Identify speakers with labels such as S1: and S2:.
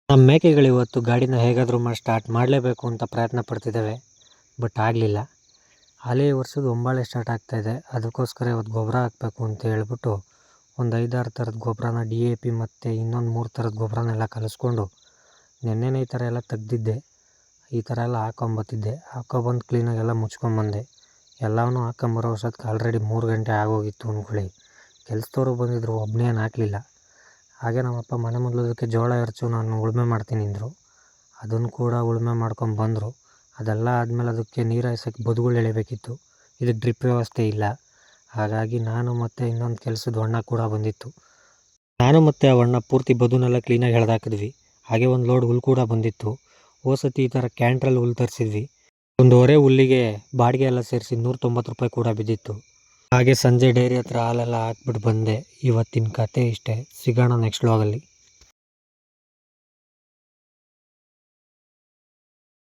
S1: ನಮ್ಮ ಮೇಕೆಗಳು ಇವತ್ತು ಗಾಡಿನ ಹೇಗಾದರೂ ಮಾಡಿ ಸ್ಟಾರ್ಟ್ ಮಾಡಲೇಬೇಕು ಅಂತ ಪ್ರಯತ್ನ ಪಡ್ತಿದ್ದಾವೆ. ಬಟ್ ಆಗಲಿಲ್ಲ. ಹಳೆ ವರ್ಷದ ಒಂಬಾಳೆ ಸ್ಟಾರ್ಟ್ ಆಗ್ತಾಯಿದೆ. ಅದಕ್ಕೋಸ್ಕರ ಇವತ್ತು ಗೊಬ್ಬರ ಹಾಕಬೇಕು ಅಂತ ಹೇಳ್ಬಿಟ್ಟು ಒಂದು 5-6 ಥರದ ಗೊಬ್ಬರನ DAP ಮತ್ತು ಇನ್ನೊಂದು 3 ಥರದ ಗೊಬ್ಬರನೆಲ್ಲ ಕಲಿಸ್ಕೊಂಡು ನೆನ್ನೆನೇ ಈ ಥರ ಎಲ್ಲ ತೆಗ್ದಿದ್ದೆ. ಈ ಥರ ಎಲ್ಲ ಹಾಕ್ಕೊಂಬತ್ತಿದ್ದೆ. ಹಾಕ್ಕೊಬಂದು ಕ್ಲೀನಾಗಿ ಎಲ್ಲ ಮುಚ್ಕೊಂಬಂದೆ. ಎಲ್ಲವನ್ನೂ ಹಾಕ್ಕೊಂಬರೋ ವರ್ಷಕ್ಕೆ ಆಲ್ರೆಡಿ 3 ಗಂಟೆ ಆಗೋಗಿತ್ತು ಅಂದ್ಕೊಳ್ಳಿ. ಕೆಲಸದವರು ಬಂದಿದ್ದರು, ಒಬ್ಬನೇ ಏನು ಹಾಕಲಿಲ್ಲ. ಹಾಗೆ ನಮ್ಮಪ್ಪ ಮನೆ ಮೊದಲದಕ್ಕೆ ಜೋಳ ಎರಚು ನಾನು ಉಳುಮೆ ಮಾಡ್ತೀನಿ ಅಂದರು. ಅದನ್ನು ಕೂಡ ಉಳುಮೆ ಮಾಡ್ಕೊಂಡು ಬಂದರು. ಅದೆಲ್ಲ ಆದಮೇಲೆ ಅದಕ್ಕೆ ನೀರು ಹಾಯ್ಸೋಕ್ಕೆ ಬದುಗಳು ಎಳಿಬೇಕಿತ್ತು. ಇದಕ್ಕೆ ಡ್ರಿಪ್ ವ್ಯವಸ್ಥೆ ಇಲ್ಲ. ಹಾಗಾಗಿ ನಾನು ಮತ್ತು ಇನ್ನೊಂದು ಕೆಲಸದ ಅಣ್ಣ ಕೂಡ ಬಂದಿತ್ತು. ನಾನು ಮತ್ತು ಆ ಅಣ್ಣ ಪೂರ್ತಿ ಬದುನೆಲ್ಲ ಕ್ಲೀನಾಗಿ ಎಳೆದಾಕಿದ್ವಿ. ಹಾಗೆ ಒಂದು ಲೋಡ್ ಹುಲ್ಲು ಕೂಡ ಬಂದಿತ್ತು. ಹೋದ ಸತಿ ಈ ಥರ ಕ್ಯಾಂಟ್ರಲ್ಲಿ ಹುಲ್ಲು ತರಿಸಿದ್ವಿ. ಒಂದು ಹೊರೆ ಹುಲ್ಲಿಗೆ ಬಾಡಿಗೆ ಎಲ್ಲ ಸೇರಿಸಿ 190 ರೂಪಾಯಿ ಕೂಡ ಬಿದ್ದಿತ್ತು. ಹಾಗೆ ಸಂಜೆ ಡೈರಿ ಹತ್ರ ಹಾಲೆಲ್ಲ ಹಾಕ್ಬಿಟ್ಟು ಬಂದೆ. ಇವತ್ತಿನ ಕತೆ ಇಷ್ಟೇ. ಸಿಗೋಣ ನೆಕ್ಸ್ಟ್ ವ್ಲಾಗಲ್ಲಿ.